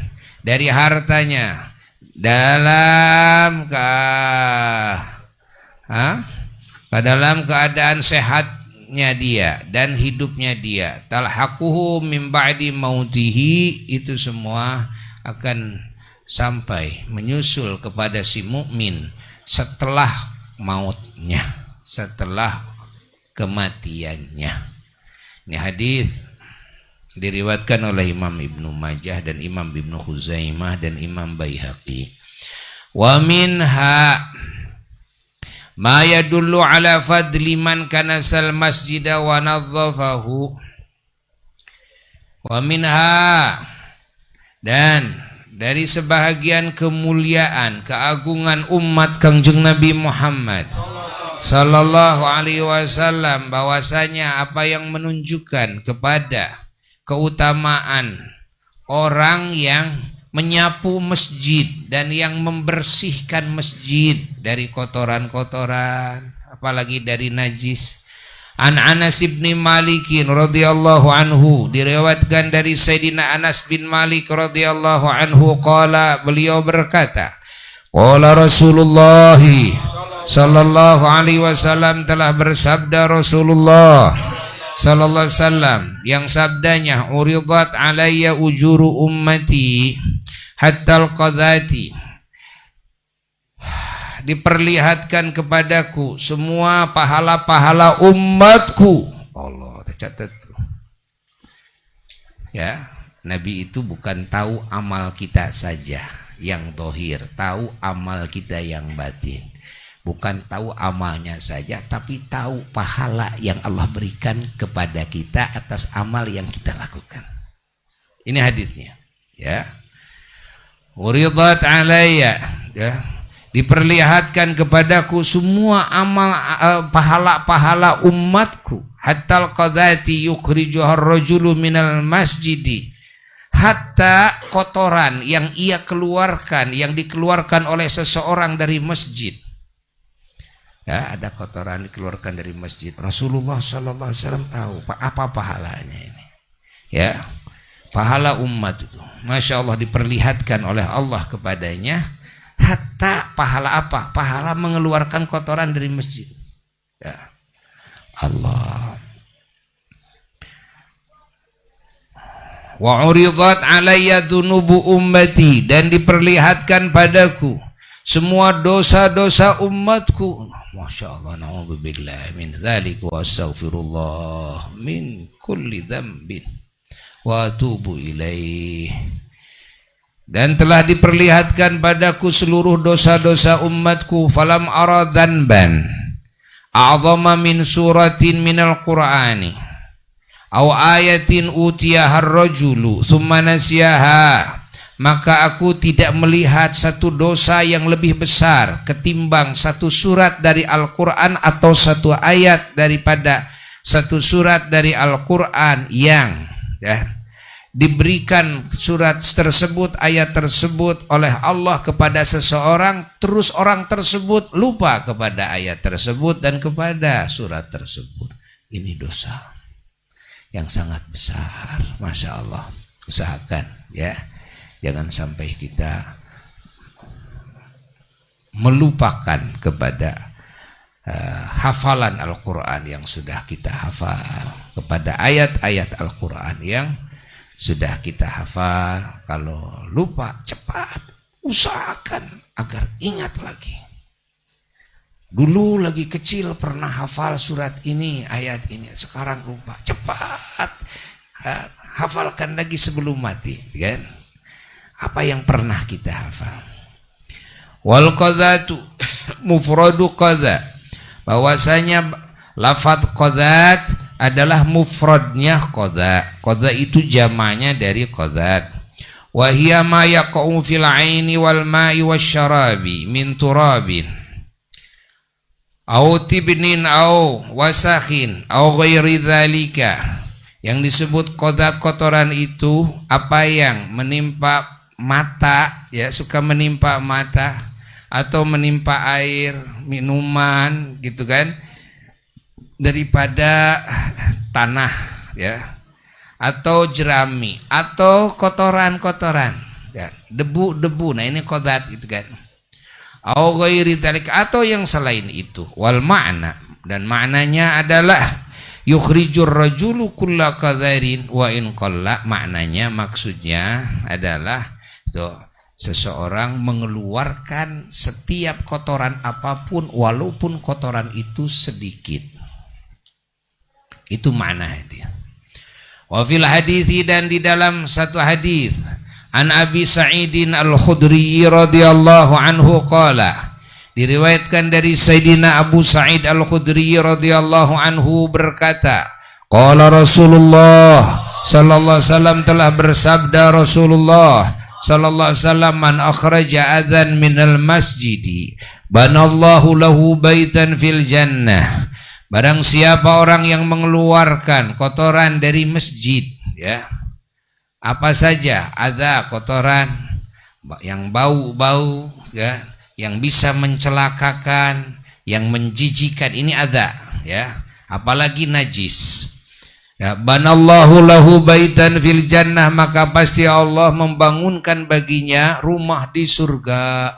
dari hartanya dalam dalam keadaan sehatnya dia dan hidupnya dia. Talhaquhu min ba'di mautihi, itu semua akan sampai menyusul kepada si mukmin setelah mautnya, setelah kematiannya. Ini hadis diriwayatkan oleh Imam Ibnu Majah dan Imam Ibnu Khuzaimah dan Imam Baihaqi. Wa minha ma yadullu ala fadli man kanasal masjida wa nadzafahu. Wa minha, dan dari sebahagian kemuliaan, keagungan umat Kangjeng Nabi Muhammad sallallahu alaihi wasallam, bahwasanya apa yang menunjukkan kepada keutamaan orang yang menyapu masjid dan yang membersihkan masjid dari kotoran-kotoran, apalagi dari najis. An Anas bin Malik radhiyallahu anhu, diriwayatkan dari Sayyidina Anas bin Malik radhiyallahu anhu, qala, beliau berkata, qala Rasulullah sallallahu alaihi wasallam, telah bersabda Rasulullah sallallahu alaihi wasallam, yang sabdanya, uridat alayya ujuru ummati hatta al-qadati, diperlihatkan kepadaku semua pahala-pahala umatku. Allah, tercatat tuh. Ya, Nabi itu bukan tahu amal kita saja yang zahir, tahu amal kita yang batin. Bukan tahu amalnya saja, tapi tahu pahala yang Allah berikan kepada kita atas amal yang kita lakukan. Ini hadisnya, ya. Uridat alayya, ya, diperlihatkan kepadaku semua amal pahala-pahala umatku, hatta qadati yukhrijuhar rajulu minal masjidi, hatta kotoran yang ia keluarkan, yang dikeluarkan oleh seseorang dari masjid. Ya, ada kotoran dikeluarkan dari masjid. Rasulullah sallallahu alaihi wasallam tahu apa pahalanya ini. Ya, pahala umat itu, Masya Allah, diperlihatkan oleh Allah kepadanya. Hatta pahala apa? Pahala mengeluarkan kotoran dari masjid. Ya. Allah. Wa uridat alayya dunubu ummati, dan diperlihatkan padaku semua dosa-dosa umatku. Masya Allah, na'udzubillah min dzalik wa astaghfirullah min kulli dzambin wa atubu ilaih. Dan telah diperlihatkan padaku seluruh dosa-dosa umatku. Falam ara dzanban a'zama min suratin minal qur'ani aw ayatin utiyahar rajulu thumma nasiyaha, maka aku tidak melihat satu dosa yang lebih besar ketimbang satu surat dari Al-Quran atau satu ayat daripada satu surat dari Al-Quran yang, ya, diberikan surat tersebut, ayat tersebut oleh Allah kepada seseorang, terus orang tersebut lupa kepada ayat tersebut dan kepada surat tersebut. Ini dosa yang sangat besar. Masya Allah. Usahakan ya, jangan sampai kita melupakan kepada hafalan Al-Quran yang sudah kita hafal, kepada ayat-ayat Al-Quran yang sudah kita hafal. Kalau lupa, cepat usahakan agar ingat lagi. Dulu lagi kecil pernah hafal surat ini, ayat ini, sekarang lupa, cepat hafalkan lagi sebelum mati, kan? Apa yang pernah kita hafal. Wal qadatu mufradu qada, bahwasanya lafaz qadat adalah mufradnya qada. Qada itu jamaknya dari qadat. Wa hiya ma yaqa'u fil 'aini wal ma'i wasyarabi min turabin au tibnin au wasakhin au ghairi dzalika. Yang disebut qadat, kotoran itu apa yang menimpa mata, ya, suka menimpa mata atau menimpa air, minuman gitu kan, daripada tanah, ya, atau jerami atau kotoran-kotoran, ya, debu-debu. Nah, ini qadat gitu kan. Au ghairi dzalika, atau yang selain itu. Wal ma'na, dan maknanya adalah yukhrijur rajulu kulla qadharin wa in qalla. Maknanya, maksudnya adalah tuh, seseorang mengeluarkan setiap kotoran apapun walaupun kotoran itu sedikit. Itu makna itu. Wa fil hadithi, dan di dalam satu hadis, an Abi Sa'idin Al-Khudri radhiyallahu anhu qala, diriwayatkan dari Sayyidina Abu Sa'id Al-Khudri radhiyallahu anhu berkata, qala Rasulullah sallallahu alaihi wasallam, telah bersabda Rasulullah sallallahu alaihi wasallam, man akhraja adzan minal masjidi banallahu lahu baitan fil jannah. Barang siapa orang yang mengeluarkan kotoran dari masjid, ya, apa saja, ada kotoran yang bau-bau, ya, yang bisa mencelakakan, yang menjijikan, ini ada, ya, apalagi najis. Ya, banallahu lahu baitan fil jannah, maka pasti Allah membangunkan baginya rumah di surga.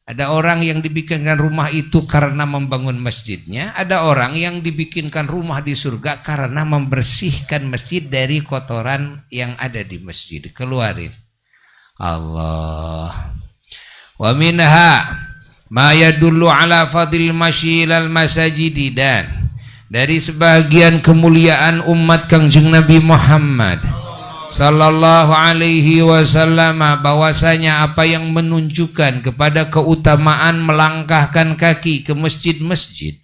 Ada orang yang dibikinkan rumah itu karena membangun masjidnya, ada orang yang dibikinkan rumah di surga karena membersihkan masjid dari kotoran yang ada di masjid. Keluarin. Allah. Wa minha ma yadullu ala fadil masyi ilal masajidi, dan dari sebagian kemuliaan umat Kangjeng Nabi Muhammad sallallahu alaihi wasallam, bahwasanya apa yang menunjukkan kepada keutamaan melangkahkan kaki ke masjid-masjid,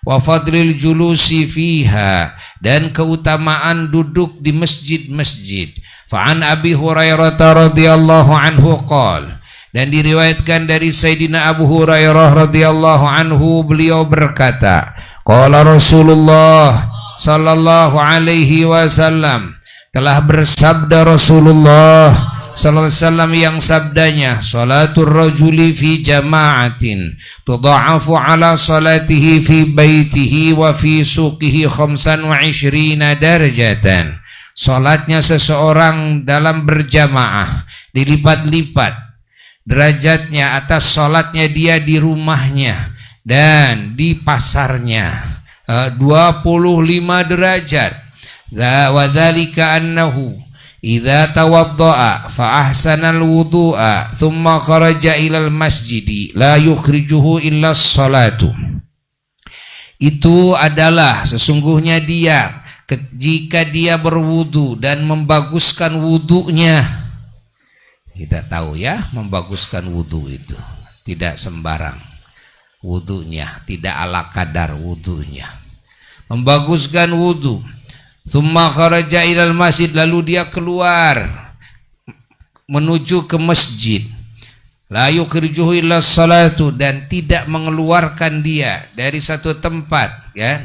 wa fadlil julusi fiha, dan keutamaan duduk di masjid-masjid. Fa an Abi Hurairah radhiyallahu anhu qala, dan diriwayatkan dari Sayyidina Abu Hurairah radhiyallahu anhu, beliau berkata, qala Rasulullah sallallahu alaihi wasallam, telah bersabda Rasulullah sallallahu alaihi wasallam yang sabdanya, salatul rajuli fi jama'atin tudha'afu ala salatihi fi baitihi wa fi suqihi 25 darajatan. Salatnya seseorang dalam berjamaah dilipat-lipat derajatnya atas salatnya dia di rumahnya dan di pasarnya, 25 derajat. Wa dzalika annahu idza tawaddaa fa ahsanal wudu'a thumma kharaja ilal masjidi la yukhrijuhu illa sholatu. Itu adalah sesungguhnya dia jika dia berwudu dan membaguskan wudunya. Kita tahu ya, membaguskan wudu itu tidak sembarang wudunya, tidak ala kadar wudunya. Membaguskan wudu. Tsumma kharaja ilal masjid, lalu dia keluar menuju ke masjid. La yukhrijuhu illa salatu, dan tidak mengeluarkan dia dari satu tempat, ya,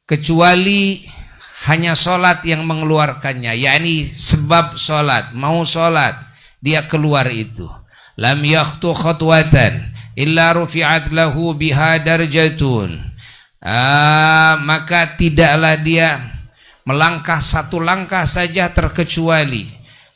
kecuali hanya sholat yang mengeluarkannya, yakni sebab sholat, mau sholat dia keluar itu. Lam yakhtu khatwatan illa rufi'at lahu biha darjatun. Maka tidaklah dia melangkah satu langkah saja terkecuali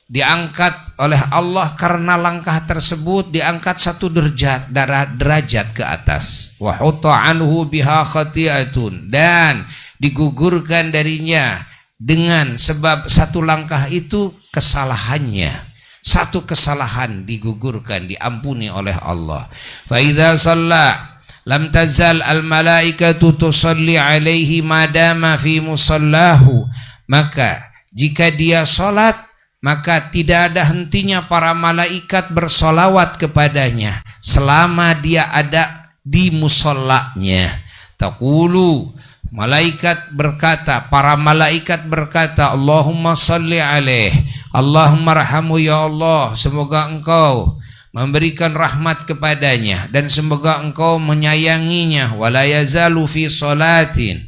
diangkat oleh Allah, karena langkah tersebut diangkat satu derajat ke atas. Wa hutta anhu biha khati'atun, dan digugurkan darinya dengan sebab satu langkah itu kesalahannya. Satu kesalahan digugurkan, diampuni oleh Allah. Fa idza shalla lam tazal al malaikatu tusalli alaihi madama fi musallahu. Maka jika dia salat, maka tidak ada hentinya para malaikat bersolawat kepadanya selama dia ada di musallanya. Taqulu, malaikat berkata, para malaikat berkata, Allahumma salli alaih, Allahumma rahamu ya Allah, semoga engkau memberikan rahmat kepadanya dan semoga engkau menyayanginya. Wala yazalu fi salatin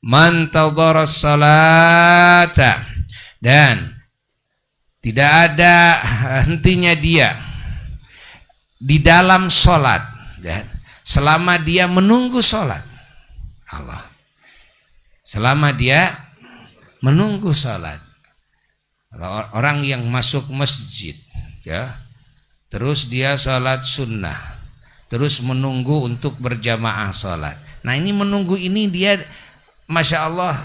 man tadhara salata, dan tidak ada hentinya dia di dalam solat selama dia menunggu solat. Allah, selama dia menunggu solat. Orang yang masuk masjid, ya, terus dia sholat sunnah, terus menunggu untuk berjamaah sholat. Nah, ini menunggu ini dia, masya Allah,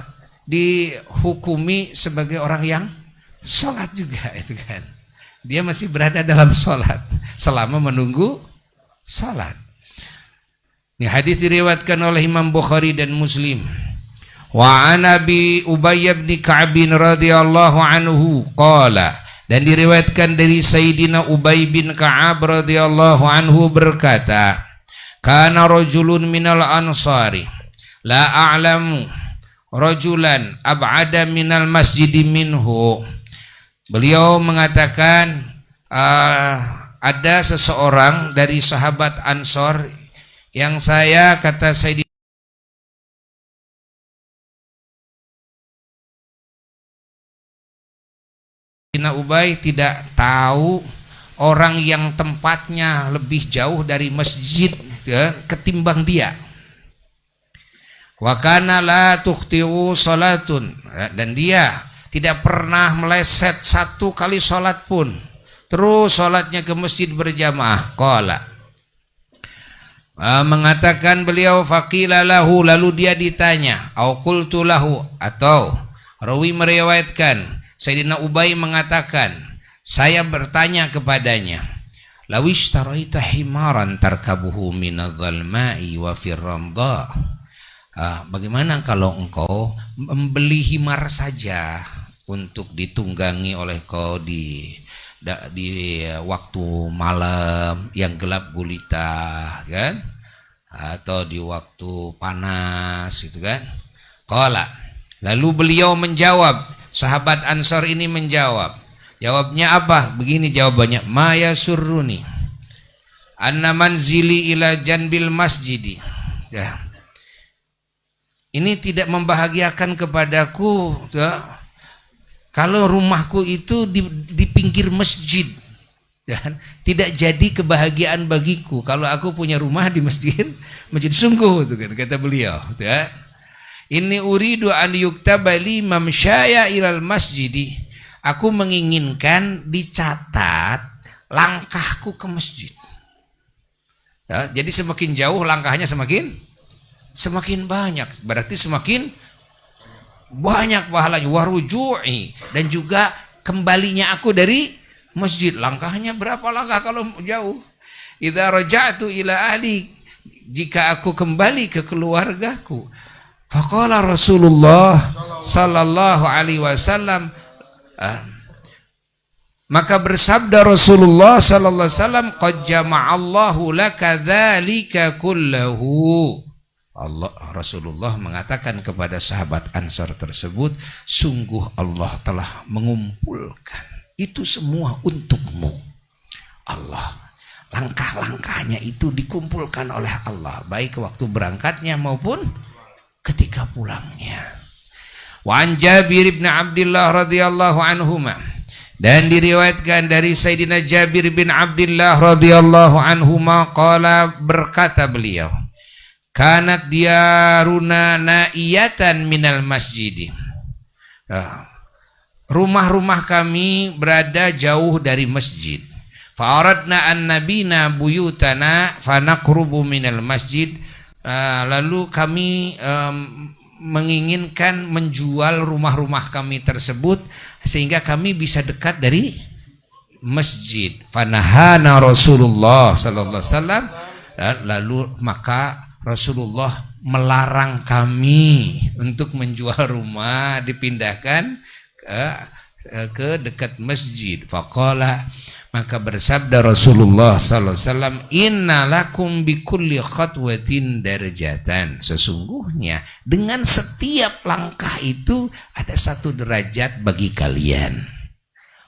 dihukumi sebagai orang yang sholat juga, itu kan. Dia masih berada dalam sholat selama menunggu sholat. Ini hadis diriwayatkan oleh Imam Bukhari dan Muslim. Wa an Abi Ubay bin Ka'ab radhiyallahu anhu qala, dan diriwayatkan dari Sayyidina Ubay bin Ka'ab radhiyallahu anhu berkata, kana rajulun minal ansari la a'lamu rajulan ab'ada minal masjidi minhu. Beliau mengatakan, ada seseorang dari sahabat Ansor yang saya, kata Sayyidina Ubay, tidak tahu orang yang tempatnya lebih jauh dari masjid, ya, ketimbang dia. Wa kana la tukhtiu salatun, dan dia tidak pernah meleset satu kali salat pun, terus salatnya ke masjid berjamaah. Qala, mengatakan beliau, faqila lahu, lalu dia ditanya, au qultu lahu, atau rawi meriwayatkan Sayyidina Ubay mengatakan, saya bertanya kepadanya, lawish taraita himaran tarkabuhu minadh-dhal ma'i wa fir ramda. Bagaimana kalau engkau membeli himar saja untuk ditunggangi oleh kau di waktu malam yang gelap gulita, kan? Atau di waktu panas, itu kan? Qala, lalu beliau menjawab, sahabat Ansar ini menjawab, jawabnya apa? Begini jawabannya, ma yasurruni anna manzili ila janbil masjidi. Ya. Ini tidak membahagiakan kepadaku, ya, kalau rumahku itu di pinggir masjid. Dan tidak jadi kebahagiaan bagiku kalau aku punya rumah di masjid sungguh, itu kan kata beliau, ya. Ini uridu an yuktaba li mamsyaya ilal masjidi. Aku menginginkan dicatat langkahku ke masjid. Ya, jadi semakin jauh langkahnya semakin banyak. Berarti semakin banyak pahalanya. Waruju'i, dan juga kembalinya aku dari masjid. Langkahnya berapa langkah kalau jauh? Idza raja'tu ila ahli, jika aku kembali ke keluargaku. Faqala Rasulullah sallallahu alaihi wasallam, maka bersabda Rasulullah sallallahu alaihi wasallam, qad jama'allahu laka dzalika kullahu. Rasulullah mengatakan kepada sahabat Ansar tersebut, sungguh Allah telah mengumpulkan itu semua untukmu. Allah, langkah-langkahnya itu dikumpulkan oleh Allah, baik waktu berangkatnya maupun ketika pulangnya. Wa an Jabir bin Abdullah radhiyallahu anhuma, dan diriwayatkan dari Sayyidina Jabir bin Abdullah radhiyallahu anhuma qala, berkata beliau, kanat diyaruna naiyatan minal masjid. Rumah-rumah kami berada jauh dari masjid. Fa aradna an nabina buyutana fa naqrubu minal masjid. Lalu kami menginginkan menjual rumah-rumah kami tersebut sehingga kami bisa dekat dari masjid. Fanahana Rasulullah sallallahu alaihi wasallam, lalu maka Rasulullah melarang kami untuk menjual rumah, dipindahkan ke dekat masjid. Faqala, maka bersabda Rasulullah sallallahu alaihi wasallam, innalakum bikulli khatwatin darajatan, sesungguhnya dengan setiap langkah itu ada satu derajat bagi kalian.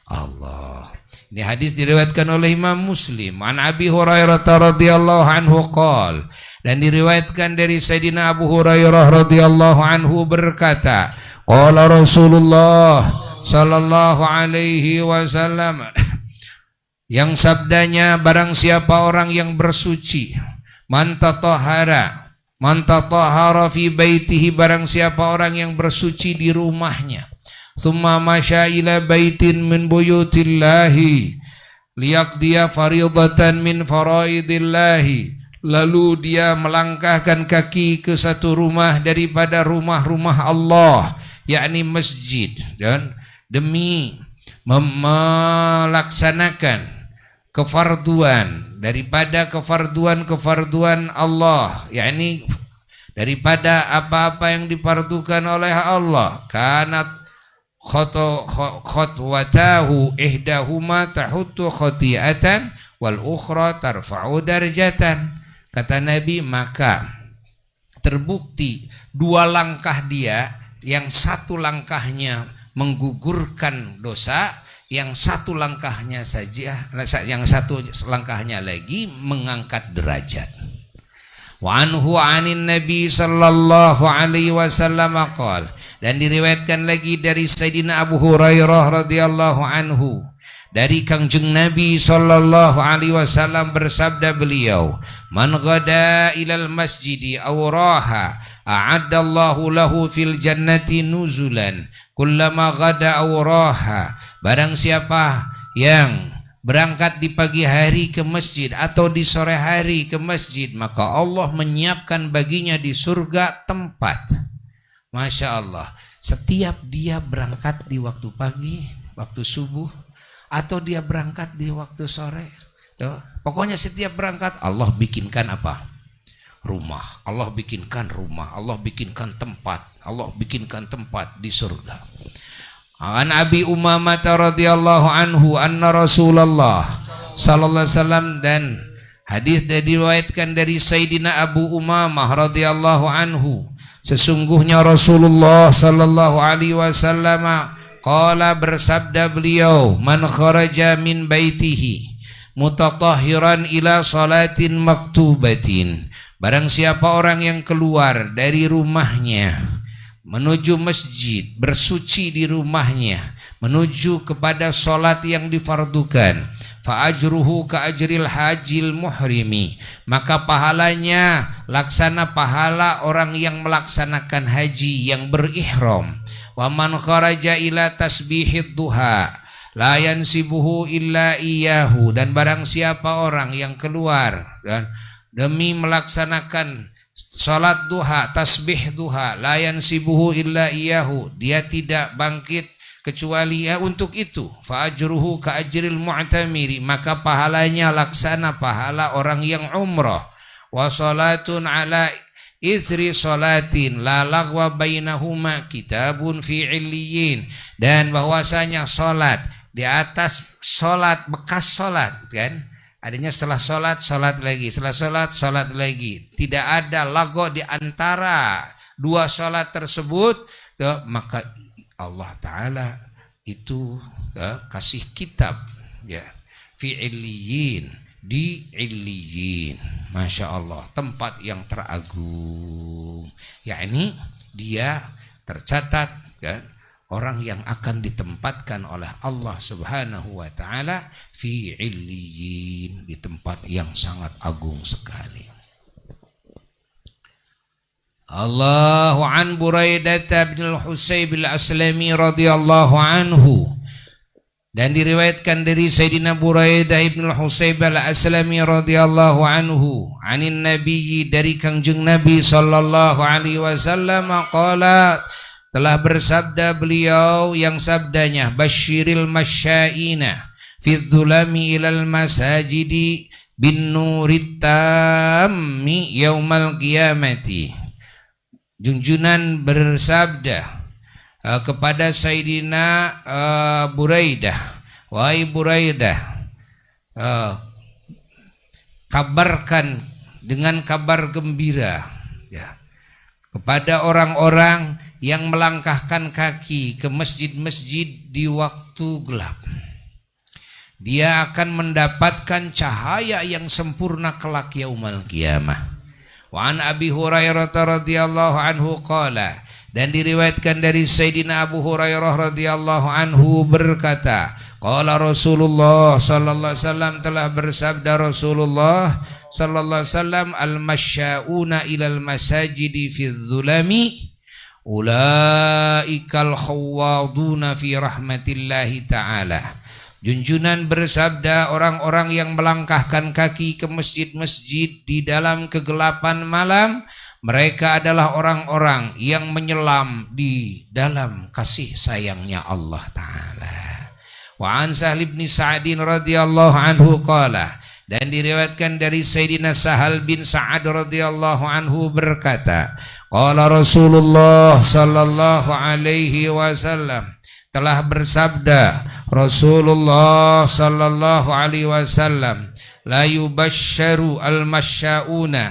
Allah. Ini hadis diriwayatkan oleh Imam Muslim. An Abi Hurairah radhiyallahu anhu qala, dan diriwayatkan dari Sayyidina Abu Hurairah radhiyallahu anhu berkata, qala Rasulullah sallallahu alaihi wasallam, yang sabdanya, barang siapa orang yang bersuci, man tatahhara fi baitihi, barang siapa orang yang bersuci di rumahnya, summa masya ila baitin min buyutillahi liyaqdiya faridatan min faraidillahi, lalu dia melangkahkan kaki ke satu rumah daripada rumah-rumah Allah, yakni masjid, dan demi melaksanakan kefarduan daripada kefarduan Allah, yakni daripada apa-apa yang difardukan oleh Allah, kanat khotwatahu ihdahuma tahuttu khati'atan wal ukhra tarfa'u darjatan. Kata Nabi, maka terbukti dua langkah dia, yang satu langkahnya menggugurkan dosa, yang satu langkahnya lagi mengangkat derajat. Wa anhu anin Nabi sallallahu alaihi wasallam qala, dan diriwayatkan lagi dari Sayyidina Abu Hurairah radhiyallahu anhu, dari Kangjeng Nabi sallallahu alaihi wasallam bersabda beliau, man ghada ilal masjidi aw raha a'addallahu lahu fil jannati nuzulan kullama ghada aw raha, barang siapa yang berangkat di pagi hari ke masjid atau di sore hari ke masjid, maka Allah menyiapkan baginya di surga tempat. Masya Allah, setiap dia berangkat di waktu pagi, waktu subuh, atau dia berangkat di waktu sore, pokoknya setiap berangkat Allah bikinkan apa? Rumah. Allah bikinkan rumah, Allah bikinkan tempat, Allah bikinkan tempat di surga. An Abi Umamah radhiyallahu anhu anna Rasulullah sallallahu alaihi wasallam, dan hadis diriwayatkan dari Sayyidina Abu Umamah radhiyallahu anhu, sesungguhnya Rasulullah sallallahu alaihi wasallam qala, bersabda beliau, man kharaja min baitihi mutatahhiran ila salatin maktubatin, barang siapa orang yang keluar dari rumahnya menuju masjid, bersuci di rumahnya menuju kepada solat yang difardukan, fa ajruhu ka ajril hajil muhrimi, maka pahalanya laksana pahala orang yang melaksanakan haji yang berihram. Wa man kharaja ila tasbihid duha la yansibuhu illa iyahu, dan barang siapa orang yang keluar demi melaksanakan salat duha, tasbih duha, la yansibuhu illa iyahu, dia tidak bangkit kecuali untuk itu. Fa ajruhu ka ajril mu'tamiri, maka pahalanya laksana pahala orang yang umrah. Wa salatun ala ithri salatin la lagwa bainahuma kitabun fi illiyin, dan bahwasanya salat di atas salat, bekas salat kan, adanya setelah salat lagi, setelah salat lagi, tidak ada lago di antara dua salat tersebut, maka Allah Ta'ala itu kasih kitab ya, fi illiyin, di illiyin. Masya Allah, tempat yang teragung, yakni dia tercatat kan? Orang yang akan ditempatkan oleh Allah Subhanahu wa taala fi illiyin, di tempat yang sangat agung sekali. Allahu an Buraidah bin al-Husayb al-Aslami radhiyallahu anhu, dan diriwayatkan dari Sayyidina Buraidah bin al-Husayb al-Aslami radhiyallahu anhu, anin nabiyyi, dari Kangjeng Nabi sallallahu alaihi wasallam, qala, telah bersabda beliau yang sabdanya, basyiril masyaina fi dzulami ilal masajidi bin nurit tammi yaumal qiyamati. Junjunan bersabda kepada Sayyidina Buraidah, wahai Buraidah, kabarkan dengan kabar gembira ya, kepada orang-orang yang melangkahkan kaki ke masjid-masjid di waktu gelap. Dia akan mendapatkan cahaya yang sempurna kelak yaumul qiyamah. Wa an Abi Hurairah radhiyallahu anhu qala, dan diriwayatkan dari Sayyidina Abu Hurairah radhiyallahu anhu berkata, qala Rasulullah sallallahu alaihi wasallam, telah bersabda Rasulullah sallallahu alaihi wasallam, al-masyauna ilal masajidi fi dzulami ulaikal khawaduna fi rahmatillahi ta'ala. Junjunan bersabda, orang-orang yang melangkahkan kaki ke masjid-masjid di dalam kegelapan malam, mereka adalah orang-orang yang menyelam di dalam kasih sayangnya Allah Ta'ala. Wa an Sahal bin Sa'adin radhiyallahu anhu qala, dan diriwayatkan dari Sayyidina Sahal bin Sa'ad radhiyallahu anhu berkata, qala Rasulullah sallallahu alaihi wasallam, telah bersabda Rasulullah sallallahu alaihi wasallam, la yubashsharu al-masyauna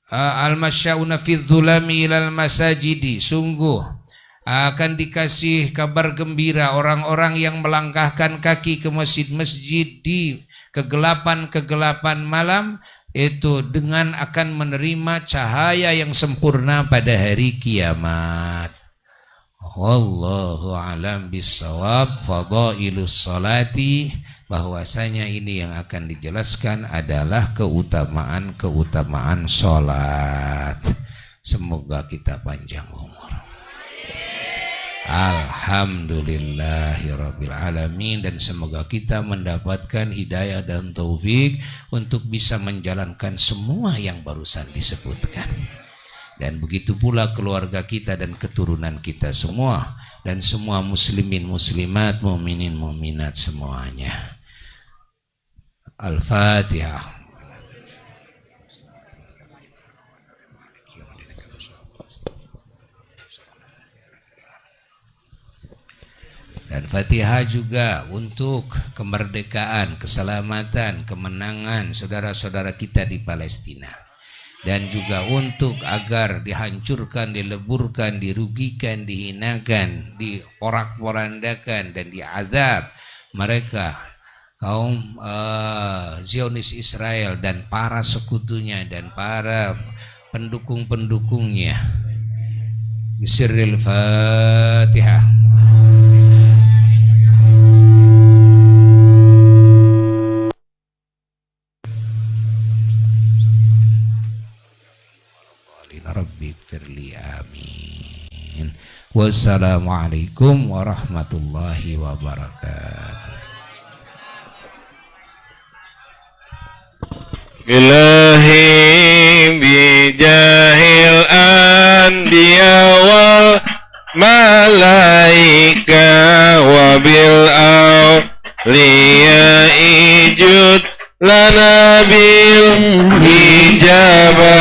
al-masyauna fi dzulami ilal masajidi, sungguh akan dikasih kabar gembira orang-orang yang melangkahkan kaki ke masjid-masjid di kegelapan-kegelapan malam, itu dengan akan menerima cahaya yang sempurna pada hari kiamat. Wallahu a'lam bissawab. Fadailus salati, bahwasanya ini yang akan dijelaskan adalah keutamaan salat. Semoga kita panjang umur. Alhamdulillahirabbil alamin, dan semoga kita mendapatkan hidayah dan taufik untuk bisa menjalankan semua yang barusan disebutkan. Dan begitu pula keluarga kita dan keturunan kita semua, dan semua muslimin muslimat, mukminin mukminat semuanya. Al-Fatihah. Dan Fatihah juga untuk kemerdekaan, keselamatan, kemenangan saudara-saudara kita di Palestina. Dan juga untuk agar dihancurkan, dileburkan, dirugikan, dihinakan, diporak-porandakan dan diazab mereka, kaum Zionis Israel dan para sekutunya dan para pendukung-pendukungnya. Bisirril Fatihah. Rabbi firli, amin. Wassalamualaikum warahmatullahi wabarakatuh. Billahi bijahil anbiya wal malaika wa bil awliya ijud lana bil ijabah